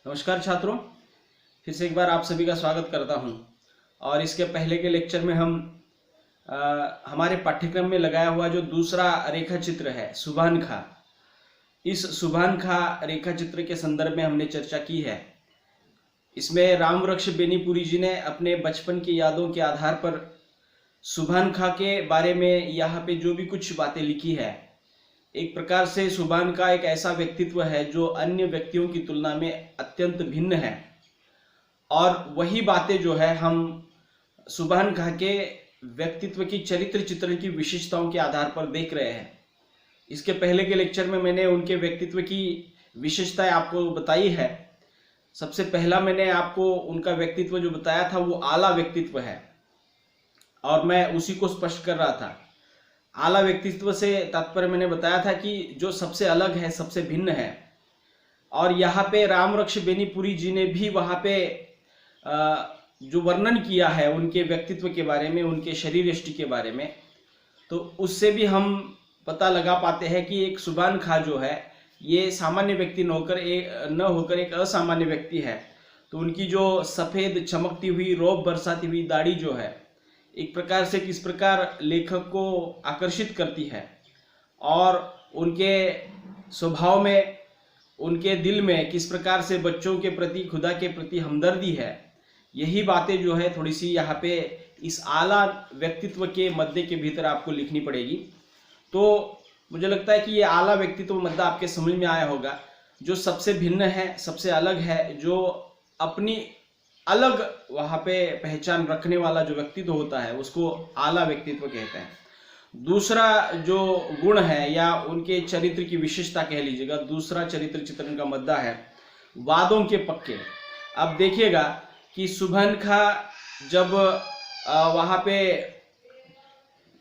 नमस्कार छात्रों, फिर से एक बार आप सभी का स्वागत करता हूं। और इसके पहले के लेक्चर में हम हमारे पाठ्यक्रम में लगाया हुआ जो दूसरा रेखा चित्र है सुभान खा, इस सुभान खा रेखा चित्र के संदर्भ में हमने चर्चा की है। इसमें रामवृक्ष बेनीपुरी जी ने अपने बचपन की यादों के आधार पर सुभान खा के बारे में यहाँ पे जो भी कुछ बातें लिखी है, एक प्रकार से सुभान का एक ऐसा व्यक्तित्व है जो अन्य व्यक्तियों की तुलना में अत्यंत भिन्न है। और वही बातें जो है हम सुभान खा के व्यक्तित्व की चरित्र चित्रण की विशेषताओं के आधार पर देख रहे हैं। इसके पहले के लेक्चर में मैंने उनके व्यक्तित्व की विशेषताएं आपको बताई है। सबसे पहला मैंने आपको उनका व्यक्तित्व जो बताया था वो आला व्यक्तित्व है, और मैं उसी को स्पष्ट कर रहा था। आला व्यक्तित्व से तात्पर्य मैंने बताया था कि जो सबसे अलग है, सबसे भिन्न है। और यहाँ पे रामवृक्ष बेनीपुरी जी ने भी वहाँ पे जो वर्णन किया है उनके व्यक्तित्व के बारे में, उनके शरीर यष्टि के बारे में, तो उससे भी हम पता लगा पाते हैं कि एक सुभान खा जो है ये सामान्य व्यक्ति न होकर एक असामान्य व्यक्ति है। तो उनकी जो सफ़ेद चमकती हुई, रौब बरसाती हुई दाढ़ी जो है एक प्रकार से किस प्रकार लेखक को आकर्षित करती है, और उनके स्वभाव में, उनके दिल में किस प्रकार से बच्चों के प्रति, खुदा के प्रति हमदर्दी है, यही बातें जो है थोड़ी सी यहाँ पे इस आला व्यक्तित्व के मध्य के भीतर आपको लिखनी पड़ेगी। तो मुझे लगता है कि ये आला व्यक्तित्व मध्य आपके समझ में आया होगा। जो सबसे भिन्न है, सबसे अलग है, जो अपनी अलग वहाँ पे पहचान रखने वाला जो व्यक्तित्व होता है उसको आला व्यक्तित्व कहते हैं। दूसरा जो गुण है या उनके चरित्र की विशेषता कह लीजिएगा, दूसरा चरित्र चित्रण का मुद्दा है वादों के पक्के। अब देखिएगा कि सुभान खा जब वहाँ पे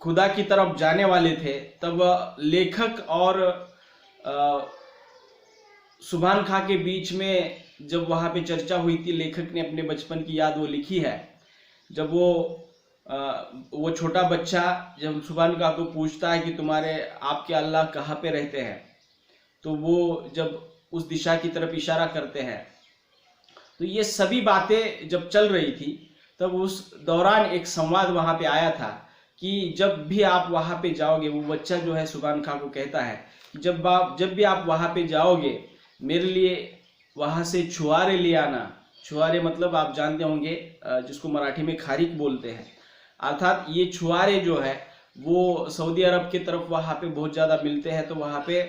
खुदा की तरफ जाने वाले थे, तब लेखक और सुभान खा के बीच में जब वहाँ पे चर्चा हुई थी, लेखक ने अपने बचपन की याद वो लिखी है। जब वो छोटा बच्चा जब सुभान खा को पूछता है कि तुम्हारे आपके अल्लाह कहाँ पे रहते हैं, तो वो जब उस दिशा की तरफ इशारा करते हैं, तो ये सभी बातें जब चल रही थी तब उस दौरान एक संवाद वहाँ पे आया था कि जब भी आप वहाँ पे जाओगे, वो बच्चा जो है सुभान खा को कहता है जब भी आप वहाँ पे जाओगे मेरे लिए वहाँ से छुआरे ले आना। छुआरे मतलब आप जानते होंगे, जिसको मराठी में खारीक बोलते हैं। अर्थात ये छुआरे जो है वो सऊदी अरब के तरफ वहाँ पे बहुत ज़्यादा मिलते हैं। तो वहाँ पे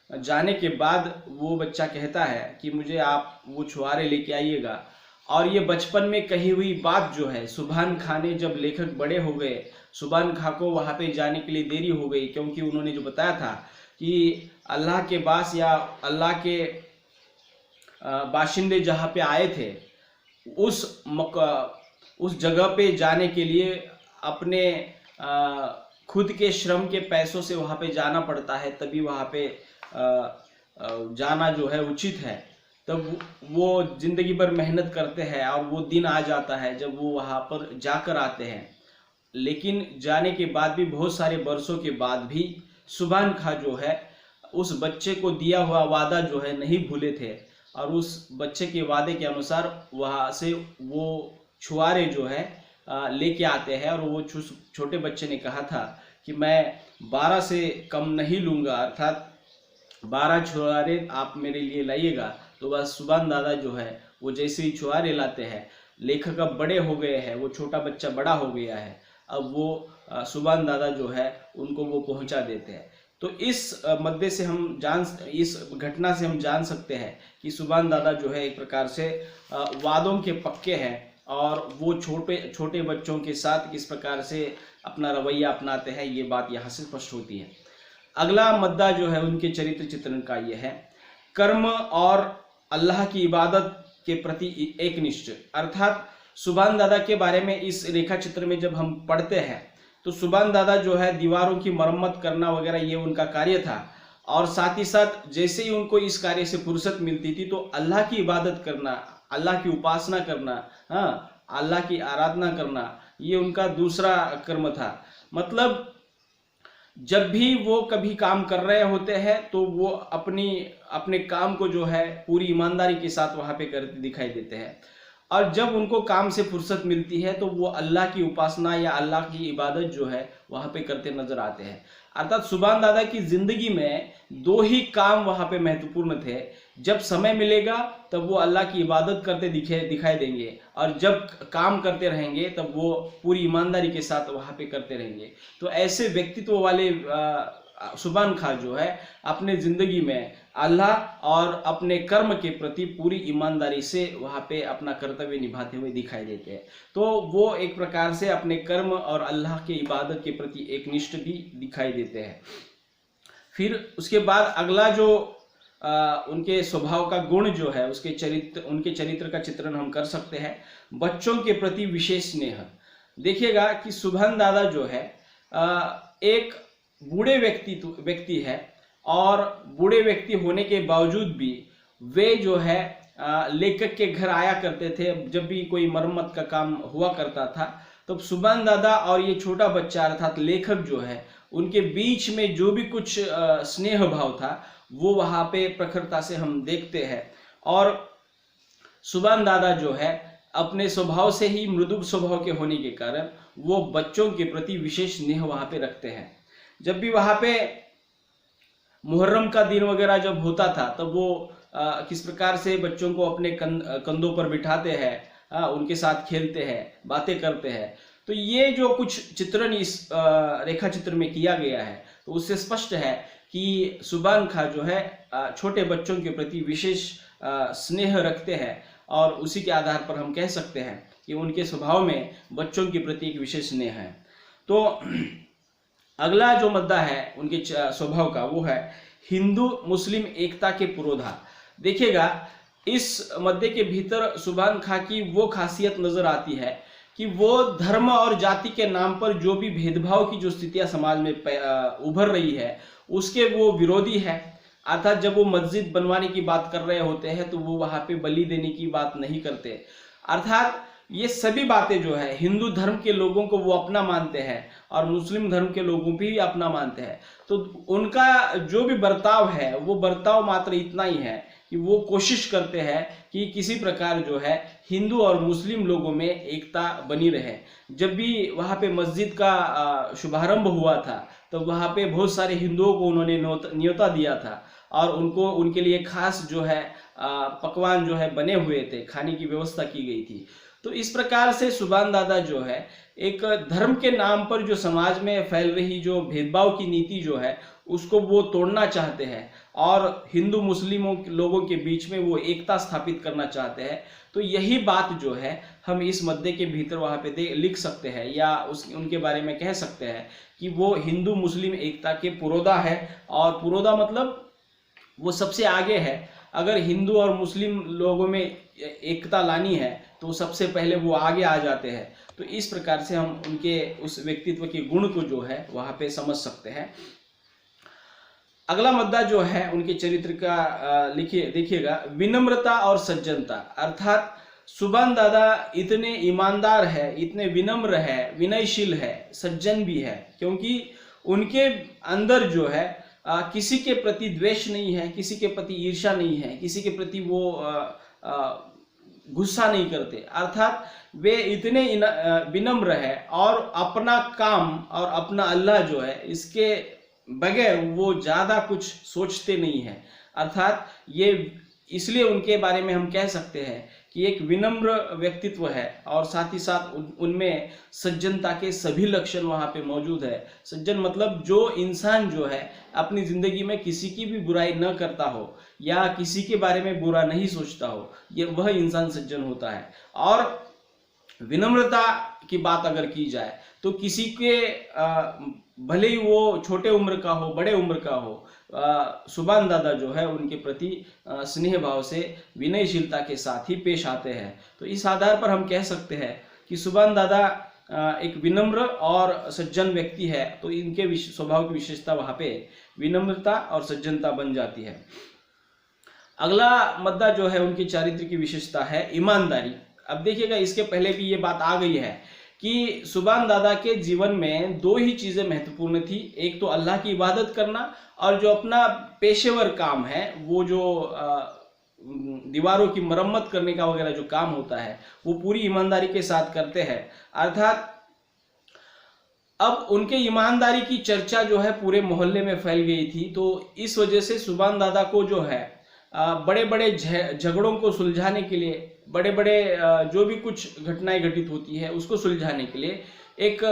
जाने के बाद वो बच्चा कहता है कि मुझे आप वो छुआरे लेके आइएगा। और ये बचपन में कही हुई बात जो है, सुभान खा ने जब लेखक बड़े हो गए, सुभान खा को वहाँ पे जाने के लिए देरी हो गई, क्योंकि उन्होंने जो बताया था कि अल्लाह के पास या अल्लाह के बाशिंदे जहाँ पे आए थे उस जगह पे जाने के लिए अपने खुद के श्रम के पैसों से वहाँ पे जाना पड़ता है, तभी वहाँ पे जाना जो है उचित है। तब वो जिंदगी भर मेहनत करते हैं और वो दिन आ जाता है जब वो वहाँ पर जाकर आते हैं। लेकिन जाने के बाद भी, बहुत सारे बरसों के बाद भी सुभान खा जो है उस बच्चे को दिया हुआ वादा जो है नहीं भूले थे, और उस बच्चे के वादे के अनुसार वहाँ से वो छुआरे जो है लेके आते हैं। और वो छोटे बच्चे ने कहा था कि मैं 12 से कम नहीं लूँगा, अर्थात 12 छुआरे आप मेरे लिए लाइएगा। तो बस सुभान दादा जो है वो जैसे ही छुआरे लाते हैं, लेखक अब बड़े हो गए हैं, वो छोटा बच्चा बड़ा हो गया है, अब वो सुभान दादा जो है उनको वो पहुंचा देते हैं। तो इस मद्दे से इस घटना से हम जान सकते हैं कि सुभान दादा जो है एक प्रकार से वादों के पक्के हैं, और वो छोटे बच्चों के साथ किस प्रकार से अपना रवैया अपनाते हैं, ये बात यहाँ से स्पष्ट होती है। अगला मुद्दा जो है उनके चरित्र चित्रण का ये है कर्म और अल्लाह की इबादत के प्रति एक निष्ठ। अर्थात सुभान दादा के बारे में इस रेखा चित्र में जब हम पढ़ते हैं तो सुभान दादा जो है दीवारों की मरम्मत करना वगैरह ये उनका कार्य था, और साथ ही साथ जैसे ही उनको इस कार्य से फुर्सत मिलती थी तो अल्लाह की इबादत करना, अल्लाह की उपासना करना, अल्लाह की आराधना करना, ये उनका दूसरा कर्म था। मतलब जब भी वो कभी काम कर रहे होते हैं तो वो अपने काम को जो है पूरी ईमानदारी के साथ वहां पे करते दिखाई देते हैं। और जब उनको काम से फुर्सत मिलती है तो वो अल्लाह की उपासना या अल्लाह की इबादत जो है वहां पे करते नजर आते हैं। अर्थात सुभान दादा की जिंदगी में दो ही काम वहां पे महत्वपूर्ण थे। जब समय मिलेगा तब वो अल्लाह की इबादत करते दिखाई देंगे, और जब काम करते रहेंगे तब वो पूरी ईमानदारी के साथ वहां पे करते रहेंगे। तो ऐसे व्यक्तित्व वाले सुभान खां जो है अपने जिंदगी में अल्लाह और अपने कर्म के प्रति पूरी ईमानदारी से वहां पे अपना कर्तव्य निभाते हुए दिखाई देते हैं। तो वो एक प्रकार से अपने कर्म और अल्लाह के इबादत के प्रति एक निष्ठ भी दिखाई देते हैं। फिर उसके बाद अगला जो उनके स्वभाव का गुण जो है उनके चरित्र का चित्रण हम कर सकते हैं, बच्चों के प्रति विशेष स्नेह। देखिएगा कि सुभान दादा जो है एक बूढ़े व्यक्ति है, और बूढ़े व्यक्ति होने के बावजूद भी वे जो है लेखक के घर आया करते थे। जब भी कोई मरम्मत का काम हुआ करता था तो सुभान दादा और ये छोटा बच्चा अर्थात लेखक जो है उनके बीच में जो भी कुछ स्नेह भाव था वो वहां पे प्रखरता से हम देखते हैं। और सुभान दादा जो है अपने स्वभाव से ही मृदु स्वभाव के होने के कारण वो बच्चों के प्रति विशेष स्नेह वहां पे रखते हैं। जब भी वहां पे मुहर्रम का दिन वगैरह जब होता था तब वो किस प्रकार से बच्चों को अपने कंधों पर बिठाते हैं, उनके साथ खेलते हैं, बातें करते हैं। तो ये जो कुछ चित्रण इस रेखा चित्र में किया गया है तो उससे स्पष्ट है कि सुभान खां जो है छोटे बच्चों के प्रति विशेष स्नेह रखते हैं, और उसी के आधार पर हम कह सकते हैं कि उनके स्वभाव में बच्चों के प्रति एक विशेष स्नेह है। तो अगला जो मुद्दा है उनके स्वभाव का वो है हिंदू मुस्लिम एकता के पुरोधा। देखिएगा इस मुद्दे के भीतर सुभान खां की वो खासियत नजर आती है कि वो धर्म और जाति के नाम पर जो भी भेदभाव की जो स्थितियां समाज में उभर रही है उसके वो विरोधी है। अर्थात जब वो मस्जिद बनवाने की बात कर रहे होते हैं तो वो वहां पे बलि देने की बात नहीं करते। अर्थात ये सभी बातें जो है हिंदू धर्म के लोगों को वो अपना मानते हैं और मुस्लिम धर्म के लोगों भी अपना मानते हैं। तो उनका जो भी बर्ताव है वो बर्ताव मात्र इतना ही है कि वो कोशिश करते हैं कि किसी प्रकार जो है हिंदू और मुस्लिम लोगों में एकता बनी रहे। जब भी वहाँ पे मस्जिद का शुभारंभ हुआ था तो वहाँ पे बहुत सारे हिंदुओं को उन्होंने न्योता दिया था, और उनको उनके लिए खास जो है पकवान जो है बने हुए थे, खाने की व्यवस्था की गई थी। तो इस प्रकार से सुभान दादा जो है एक धर्म के नाम पर जो समाज में फैल रही जो भेदभाव की नीति जो है उसको वो तोड़ना चाहते हैं, और हिंदू मुस्लिमों लोगों के बीच में वो एकता स्थापित करना चाहते हैं। तो यही बात जो है हम इस मुद्दे के भीतर वहाँ पे लिख सकते हैं, या उनके बारे में कह सकते हैं कि वो हिंदू मुस्लिम एकता के पुरोधा है। और पुरोधा मतलब वो सबसे आगे है। अगर हिंदू और मुस्लिम लोगों में एकता लानी है तो सबसे पहले वो आगे आ जाते हैं। तो इस प्रकार से हम उनके उस व्यक्तित्व के गुण को जो है वहाँ पे समझ सकते हैं। अगला मुद्दा जो है उनके चरित्र का देखिएगा विनम्रता और सज्जनता। अर्थात सुभान दादा इतने ईमानदार है, इतने विनम्र है, विनयशील है, सज्जन भी है, क्योंकि उनके अंदर जो है किसी के प्रति द्वेष नहीं है, किसी के प्रति ईर्ष्या नहीं है, किसी के प्रति वो गुस्सा नहीं करते। अर्थात वे इतने विनम्र है और अपना काम और अपना अल्लाह जो है इसके बगैर वो ज्यादा कुछ सोचते नहीं है। अर्थात ये इसलिए उनके बारे में हम कह सकते हैं कि एक विनम्र व्यक्तित्व है, और साथ ही साथ उनमें सज्जनता के सभी लक्षण वहाँ पे मौजूद है। सज्जन मतलब जो इंसान जो है अपनी जिंदगी में किसी की भी बुराई न करता हो या किसी के बारे में बुरा नहीं सोचता हो, ये वह इंसान सज्जन होता है। और विनम्रता की बात अगर की जाए तो किसी के भले ही वो छोटे उम्र का हो, बड़े उम्र का हो, सुभान दादा जो है उनके प्रति स्नेह भाव से विनयशीलता के साथ ही पेश आते हैं। तो इस आधार पर हम कह सकते हैं कि सुभान दादा एक विनम्र और सज्जन व्यक्ति है। तो इनके स्वभाव की विशेषता वहाँ पे विनम्रता और सज्जनता बन जाती है। अगला मुद्दा जो है उनकी चारित्र की विशेषता है ईमानदारी। अब देखिएगा इसके पहले भी ये बात आ गई है कि सुभान दादा के जीवन में दो ही चीज़ें महत्वपूर्ण थी, एक तो अल्लाह की इबादत करना और जो अपना पेशेवर काम है वो जो दीवारों की मरम्मत करने का वगैरह जो काम होता है वो पूरी ईमानदारी के साथ करते हैं। अर्थात अब उनके ईमानदारी की चर्चा जो है पूरे मोहल्ले में फैल गई थी, तो इस वजह से सुभान दादा को जो है बड़े बड़े झगड़ों को सुलझाने के लिए, बड़े बड़े जो भी कुछ घटनाएं घटित होती है उसको सुलझाने के लिए एक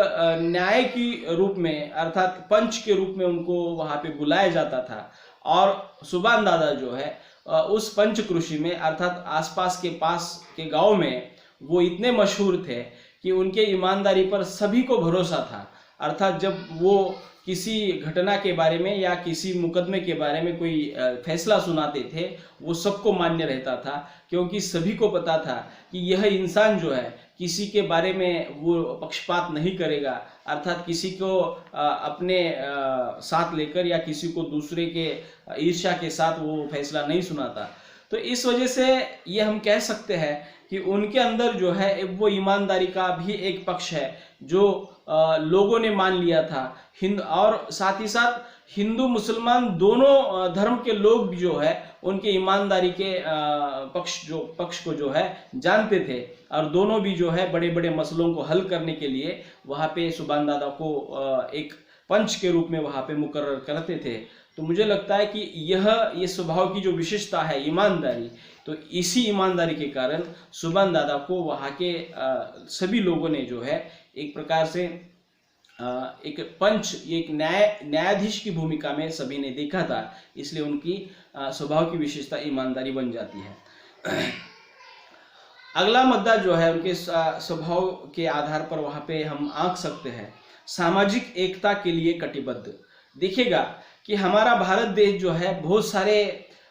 न्याय की रूप में अर्थात पंच के रूप में उनको वहां पे बुलाया जाता था। और सुभान दादा जो है उस पंचक्रोशी में अर्थात आसपास के पास के गांव में वो इतने मशहूर थे कि उनके ईमानदारी पर सभी को भरोसा था। अर्थात जब वो किसी घटना के बारे में या किसी मुकदमे के बारे में कोई फैसला सुनाते थे वो सबको मान्य रहता था, क्योंकि सभी को पता था कि यह इंसान जो है किसी के बारे में वो पक्षपात नहीं करेगा, अर्थात किसी को अपने साथ लेकर या किसी को दूसरे के ईर्ष्या के साथ वो फैसला नहीं सुनाता। तो इस वजह से ये हम कह सकते हैं कि उनके अंदर जो है वो ईमानदारी का भी एक पक्ष है जो लोगों ने मान लिया था। और साथ ही साथ हिंदू मुसलमान दोनों धर्म के लोग भी जो है उनके ईमानदारी के पक्ष को जो है जानते थे, और दोनों भी जो है बड़े बड़े मसलों को हल करने के लिए वहाँ पे सुभान दादा को एक पंच के रूप में वहाँ पे मुकर्रर करते थे। तो मुझे लगता है कि ये स्वभाव की जो विशेषता है ईमानदारी, तो इसी ईमानदारी के कारण सुभान दादा को वहाँ के सभी लोगों ने जो है एक प्रकार से एक पंच, एक न्यायाधीश की भूमिका में सभी ने देखा था, इसलिए उनकी स्वभाव की विशेषता ईमानदारी बन जाती है। अगला मुद्दा जो है उनके स्वभाव के आधार पर वहाँ पे हम आंक सकते हैं सामाजिक एकता के लिए कटिबद्ध। देखिएगा कि हमारा भारत देश जो है बहुत सारे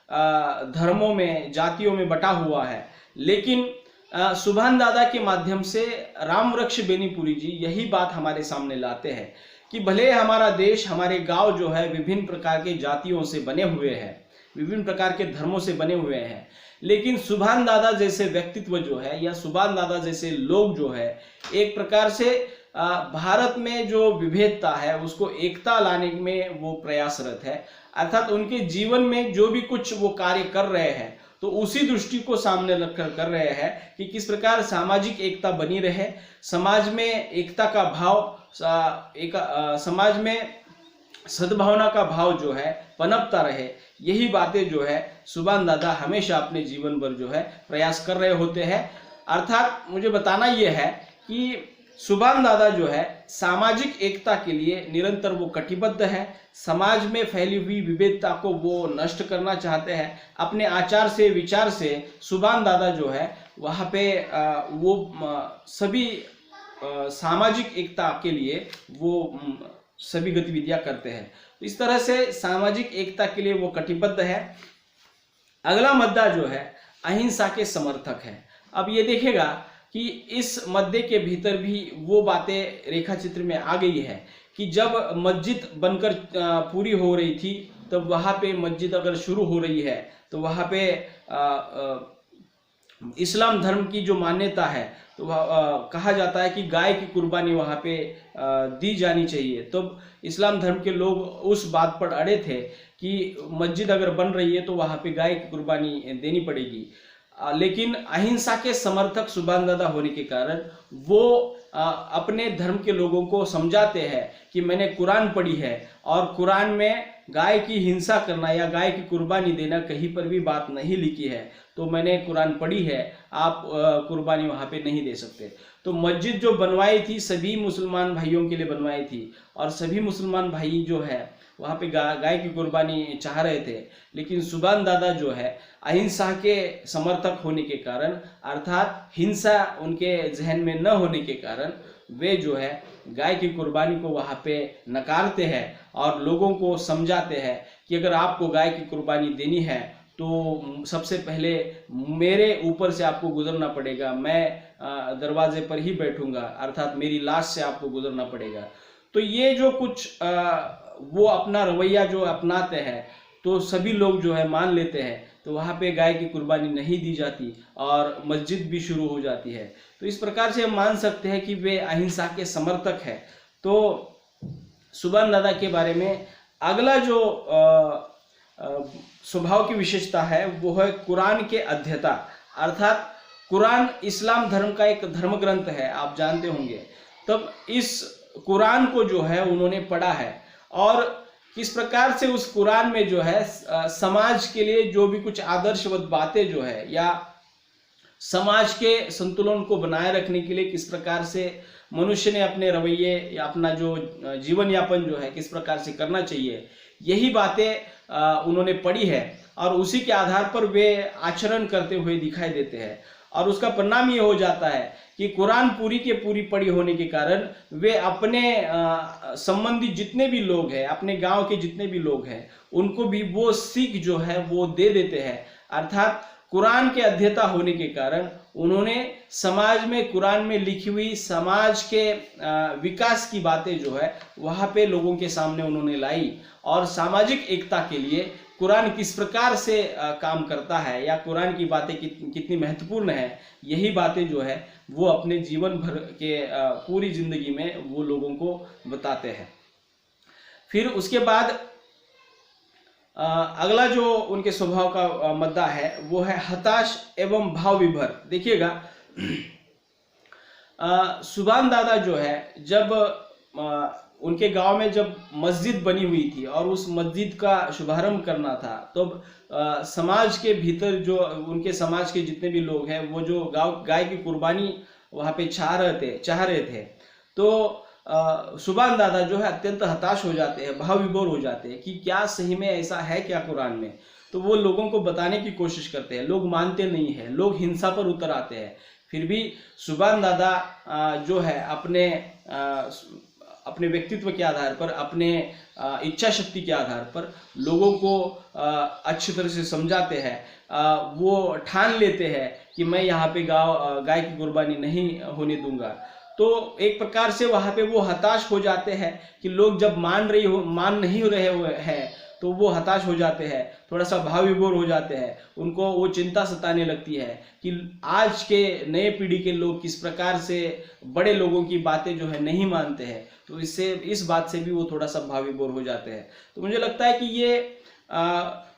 धर्मों में, जातियों में बटा हुआ है, लेकिन सुभान दादा के माध्यम से रामवृक्ष बेनीपुरी जी यही बात हमारे सामने लाते हैं कि भले हमारा देश, हमारे गांव जो है विभिन्न प्रकार के जातियों से बने हुए हैं, विभिन्न प्रकार के धर्मों से बने हुए हैं, लेकिन सुभान दादा जैसे व्यक्तित्व जो है या सुभान दादा जैसे लोग जो है एक प्रकार से भारत में जो विविधता है उसको एकता लाने में वो प्रयासरत है। अर्थात उनके जीवन में जो भी कुछ वो कार्य कर रहे हैं तो उसी दृष्टि को सामने रखकर कर रहे हैं कि किस प्रकार सामाजिक एकता बनी रहे, समाज में एकता का भाव, समाज में सद्भावना का भाव जो है पनपता रहे। यही बातें जो है सुभान दादा हमेशा अपने जीवन भर जो है प्रयास कर रहे होते हैं। अर्थात मुझे बताना यह है कि सुभान दादा जो है सामाजिक एकता के लिए निरंतर वो कटिबद्ध है, समाज में फैली हुई विविधता को वो नष्ट करना चाहते हैं। अपने आचार से, विचार से सुभान दादा जो है वहाँ पे वो सभी सामाजिक एकता के लिए वो सभी गतिविधियां करते हैं। तो इस तरह से सामाजिक एकता के लिए वो कटिबद्ध है। अगला मुद्दा जो है अहिंसा के समर्थक है। अब ये देखेगा कि इस मुद्दे के भीतर भी वो बातें रेखा चित्र में आ गई है कि जब मस्जिद बनकर पूरी हो रही थी तब वहाँ पे मस्जिद अगर शुरू हो रही है तो वहाँ पे इस्लाम धर्म की जो मान्यता है तो कहा जाता है कि गाय की कुर्बानी वहाँ पे दी जानी चाहिए। तो इस्लाम धर्म के लोग उस बात पर अड़े थे कि मस्जिद अगर बन रही है तो वहाँ पे गाय की कुर्बानी देनी पड़ेगी। लेकिन अहिंसा के समर्थक सुभान दादा होने के कारण वो अपने धर्म के लोगों को समझाते हैं कि मैंने कुरान पढ़ी है और कुरान में गाय की हिंसा करना या गाय की कुर्बानी देना कहीं पर भी बात नहीं लिखी है, तो मैंने कुरान पढ़ी है, आप कुर्बानी वहाँ पे नहीं दे सकते। तो मस्जिद जो बनवाई थी सभी मुसलमान भाइयों के लिए बनवाई थी और सभी मुसलमान भाई जो है वहाँ पे गाय की कुर्बानी चाह रहे थे, लेकिन सुभान दादा जो है अहिंसा के समर्थक होने के कारण अर्थात हिंसा उनके जहन में न होने के कारण वे जो है गाय की कुर्बानी को वहाँ पे नकारते हैं और लोगों को समझाते हैं कि अगर आपको गाय की कुर्बानी देनी है तो सबसे पहले मेरे ऊपर से आपको गुजरना पड़ेगा, मैं दरवाजे पर ही बैठूंगा, अर्थात मेरी लाश से आपको गुजरना पड़ेगा। तो ये जो कुछ वो अपना रवैया जो अपनाते हैं तो सभी लोग जो है मान लेते हैं, तो वहाँ पे गाय की कुर्बानी नहीं दी जाती और मस्जिद भी शुरू हो जाती है। तो इस प्रकार से हम मान सकते हैं कि वे अहिंसा के समर्थक है। तो सुभान दादा के बारे में अगला जो स्वभाव की विशेषता है वो है कुरान के अध्येता, अर्थात कुरान इस्लाम धर्म का एक धर्म ग्रंथ है, आप जानते होंगे। तब इस कुरान को जो है उन्होंने पढ़ा है और किस प्रकार से उस कुरान में जो है समाज के लिए जो भी कुछ आदर्शवत बातें जो है या समाज के संतुलन को बनाए रखने के लिए किस प्रकार से मनुष्य ने अपने रवैये या अपना जो जीवन यापन जो है किस प्रकार से करना चाहिए, यही बातें उन्होंने पढ़ी है और उसी के आधार पर वे आचरण करते हुए दिखाई देते हैं। और उसका परिणाम ये हो जाता है कि कुरान पूरी के पूरी पढ़ी होने के कारण वे अपने संबंधित जितने भी लोग हैं, अपने गांव के जितने भी लोग हैं, उनको भी वो सीख जो है वो दे देते हैं। अर्थात कुरान के अध्येता होने के कारण उन्होंने समाज में कुरान में लिखी हुई समाज के विकास की बातें जो है वहाँ पे लोगों के सामने उन्होंने लाई और सामाजिक एकता के लिए कुरान किस प्रकार से काम करता है या कुरान की बातें कितनी महत्वपूर्ण है, यही बातें जो है वो अपने जीवन भर के पूरी जिंदगी में वो लोगों को बताते हैं। फिर उसके बाद अगला जो उनके स्वभाव का मुद्दा है वो है हताश एवं भाव विभोर। देखिएगा सुभान दादा जो है जब उनके गांव में जब मस्जिद बनी हुई थी और उस मस्जिद का शुभारंभ करना था, तो समाज के भीतर जो उनके समाज के जितने भी लोग हैं वो जो गाय की कुर्बानी वहाँ पे चाह रहे थे। तो सुभान दादा जो है अत्यंत हताश हो जाते हैं, भाव विभोर हो जाते हैं कि क्या सही में ऐसा है क्या कुरान में। तो वो लोगों को बताने की कोशिश करते हैं, लोग मानते नहीं हैं, लोग हिंसा पर उतर आते हैं। फिर भी सुभान दादा जो है अपने व्यक्तित्व के आधार पर, अपने इच्छा शक्ति के आधार पर लोगों को अच्छी तरह से समझाते हैं। वो ठान लेते हैं कि मैं यहाँ पे गाय की कुर्बानी नहीं होने दूंगा। तो एक प्रकार से वहाँ पे वो हताश हो जाते हैं कि लोग जब मान नहीं रहे हैं तो वो हताश हो जाते हैं, थोड़ा सा भाव विभोर हो जाते हैं। उनको वो चिंता सताने लगती है कि आज के नए पीढ़ी के लोग किस प्रकार से बड़े लोगों की बातें जो है नहीं मानते हैं। तो इस बात से भी वो थोड़ा सा भाव विभोर हो जाते हैं। तो मुझे लगता है कि ये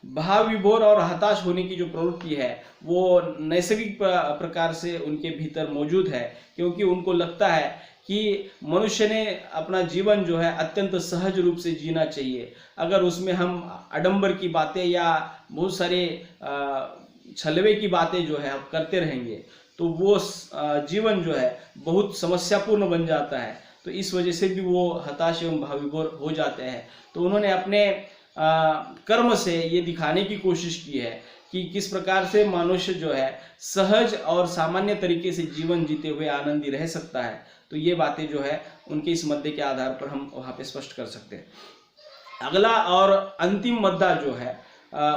भाव विभोर और हताश होने की जो प्रवृत्ति है वो नैसर्गिक प्रकार से उनके भीतर मौजूद है, क्योंकि उनको लगता है कि मनुष्य ने अपना जीवन जो है अत्यंत सहज रूप से जीना चाहिए। अगर उसमें हम आडंबर की बातें या बहुत सारे छलवे की बातें जो है हम करते रहेंगे तो वो जीवन जो है बहुत समस्यापूर्ण बन जाता है। तो इस वजह से भी वो हताश एवं भाव विभोर हो जाते हैं। तो उन्होंने अपने कर्म से ये दिखाने की कोशिश की है कि किस प्रकार से मनुष्य जो है सहज और सामान्य तरीके से जीवन जीते हुए आनंदी रह सकता है। तो ये बातें जो है उनके इस मुद्दे के आधार पर हम वहाँ पे स्पष्ट कर सकते हैं। अगला और अंतिम मुद्दा जो है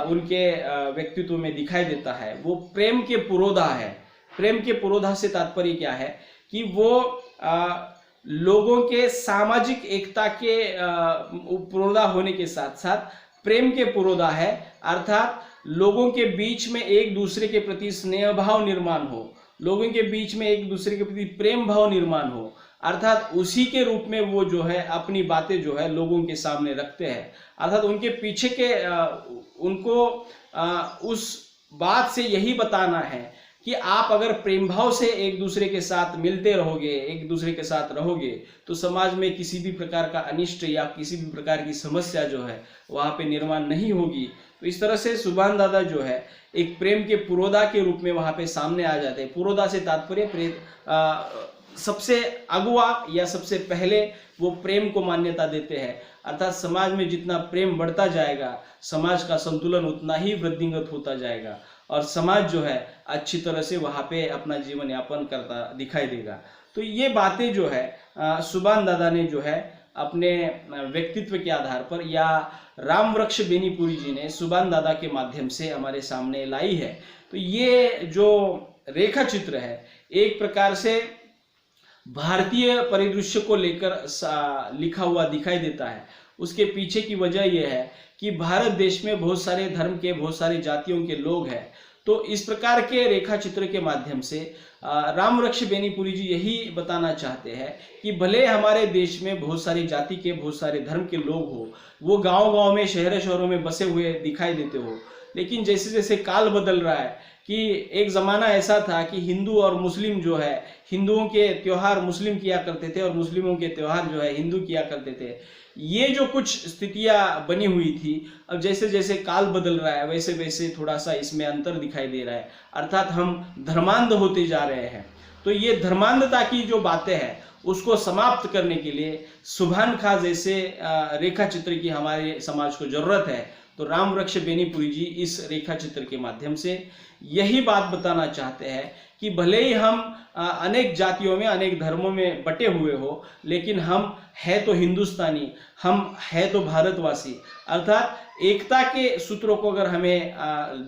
उनके व्यक्तित्व में दिखाई देता है वो प्रेम के पुरोधा है। प्रेम के पुरोधा से तात्पर्य क्या है कि वो लोगों के सामाजिक एकता के पुरोधा होने के साथ साथ प्रेम के पुरोधा है। अर्थात लोगों के बीच में एक दूसरे के प्रति स्नेह भाव निर्माण हो, लोगों के बीच में एक दूसरे के प्रति प्रेम भाव निर्माण हो। अर्थात उसी के रूप में वो जो है अपनी बातें जो है लोगों के सामने रखते हैं। अर्थात उनके पीछे के उनको उस बात से यही बताना है कि आप अगर प्रेम भाव से एक दूसरे के साथ मिलते रहोगे, एक दूसरे के साथ रहोगे, तो समाज में किसी भी प्रकार का अनिष्ट या किसी भी प्रकार की समस्या जो है वहाँ पे निर्माण नहीं होगी। तो इस तरह से सुभान दादा जो है एक प्रेम के पुरोधा के रूप में वहाँ पे सामने आ जाते हैं। पुरोधा से तात्पर्य सबसे अगुआ या सबसे पहले वो प्रेम को मान्यता देते हैं। अर्थात समाज में जितना प्रेम बढ़ता जाएगा समाज का संतुलन उतना ही वृद्धिंगत होता जाएगा और समाज जो है अच्छी तरह से वहाँ पे अपना जीवन यापन करता दिखाई देगा। तो ये बातें जो है सुभान दादा ने जो है अपने व्यक्तित्व के आधार पर या रामवृक्ष बेनीपुरी जी ने सुभान दादा के माध्यम से हमारे सामने लाई है। तो ये जो रेखा चित्र है एक प्रकार से भारतीय परिदृश्य को लेकर लिखा हुआ दिखाई देता है। उसके पीछे की वजह यह है कि भारत देश में बहुत सारे धर्म के, बहुत सारी जातियों के लोग हैं। तो इस प्रकार के रेखा चित्र के माध्यम से रामवृक्ष बेनीपुरी जी यही बताना चाहते हैं कि भले हमारे देश में बहुत सारी जाति के, बहुत सारे धर्म के लोग हो, वो गांव-गांव में, शहरों में बसे हुए दिखाई देते हो, लेकिन जैसे जैसे काल बदल रहा है कि एक ज़माना ऐसा था कि हिंदू और मुस्लिम जो है, हिंदुओं के त्यौहार मुस्लिम किया करते थे और मुस्लिमों के त्यौहार जो है हिंदू किया करते थे। ये जो कुछ स्थितियां बनी हुई थी, अब जैसे जैसे काल बदल रहा है वैसे वैसे थोड़ा सा इसमें अंतर दिखाई दे रहा है, अर्थात हम धर्मांध होते जा रहे हैं। तो ये धर्मांधता की जो बातें हैं उसको समाप्त करने के लिए सुभान खां जैसे रेखा चित्र की हमारे समाज को जरूरत है। तो रामवृक्ष बेनीपुरी जी इस रेखा चित्र के माध्यम से यही बात बताना चाहते हैं कि भले ही हम अनेक जातियों में, अनेक धर्मों में बटे हुए हो, लेकिन हम है तो हिंदुस्तानी, हम है तो भारतवासी। अर्थात एकता के सूत्रों को अगर हमें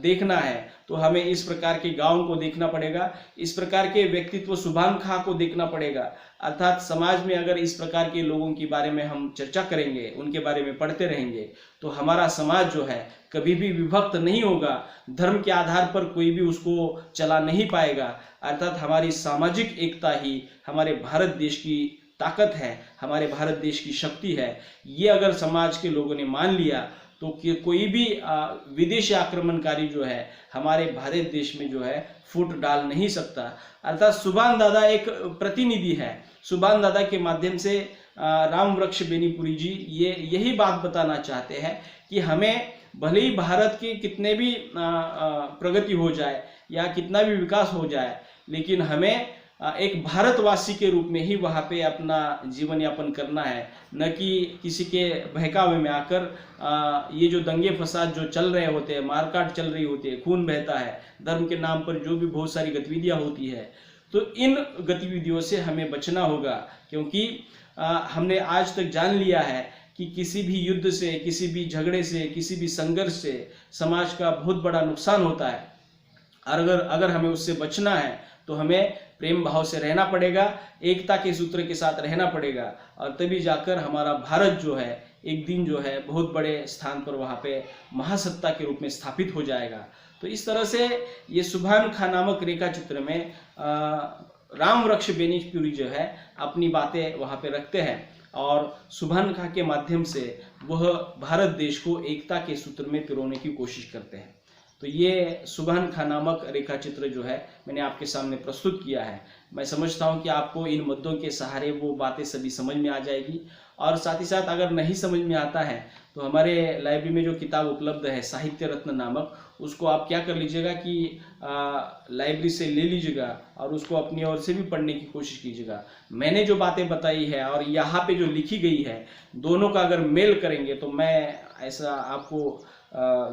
देखना है तो हमें इस प्रकार के गांव को देखना पड़ेगा, इस प्रकार के व्यक्तित्व सुभान खां को देखना पड़ेगा। अर्थात समाज में अगर इस प्रकार के लोगों के बारे में हम चर्चा करेंगे, उनके बारे में पढ़ते रहेंगे, तो हमारा समाज जो है कभी भी विभक्त नहीं होगा, धर्म के आधार पर कोई भी उसको चला नहीं पाएगा। अर्थात हमारी सामाजिक एकता ही हमारे भारत देश की ताकत है, हमारे भारत देश की शक्ति है। ये अगर समाज के लोगों ने मान लिया तो कि कोई भी विदेशी आक्रमणकारी जो है हमारे भारत देश में जो है फुट डाल नहीं सकता। अर्थात सुभान दादा एक प्रतिनिधि है। सुभान दादा के माध्यम से रामवृक्ष बेनीपुरी जी यही बात बताना चाहते हैं कि हमें भले ही भारत की कितने भी प्रगति हो जाए या कितना भी विकास हो जाए, लेकिन हमें एक भारतवासी के रूप में ही वहाँ पे अपना जीवन यापन करना है, न कि किसी के बहकावे में आकर ये जो दंगे फसाद जो चल रहे होते हैं, मारकाट चल रही होती है, खून बहता है, धर्म के नाम पर जो भी बहुत सारी गतिविधियाँ होती है, तो इन गतिविधियों से हमें बचना होगा। क्योंकि हमने आज तक जान लिया है कि किसी भी युद्ध से, किसी भी झगड़े से, किसी भी संघर्ष से समाज का बहुत बड़ा नुकसान होता है। और अगर हमें उससे बचना है तो हमें प्रेम भाव से रहना पड़ेगा, एकता के सूत्र के साथ रहना पड़ेगा, और तभी जाकर हमारा भारत जो है एक दिन जो है बहुत बड़े स्थान पर वहाँ पे महासत्ता के रूप में स्थापित हो जाएगा। तो इस तरह से ये सुभान खां नामक रेखा चित्र में रामवृक्ष बेनीपुरी जो है अपनी बातें वहाँ पे रखते हैं और सुभान खां के माध्यम से वह भारत देश को एकता के सूत्र में पिरोने की कोशिश करते हैं। तो ये सुभान खां नामक रेखा चित्र जो है मैंने आपके सामने प्रस्तुत किया है। मैं समझता हूँ कि आपको इन मुद्दों के सहारे वो बातें सभी समझ में आ जाएगी। और साथ ही साथ अगर नहीं समझ में आता है तो हमारे लाइब्रेरी में जो किताब उपलब्ध है साहित्य रत्न नामक, उसको आप क्या कर लीजिएगा कि लाइब्रेरी से ले लीजिएगा और उसको अपनी ओर से भी पढ़ने की कोशिश कीजिएगा। मैंने जो बातें बताई है और यहाँ पे जो लिखी गई है, दोनों का अगर मेल करेंगे तो मैं ऐसा आपको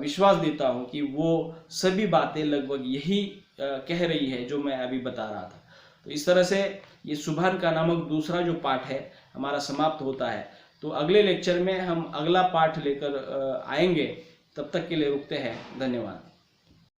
विश्वास देता हूँ कि वो सभी बातें लगभग यही कह रही है जो मैं अभी बता रहा था। तो इस तरह से ये सुभान खां नामक दूसरा जो पाठ है हमारा समाप्त होता है। तो अगले लेक्चर में हम अगला पाठ लेकर आएंगे। तब तक के लिए रुकते हैं। धन्यवाद।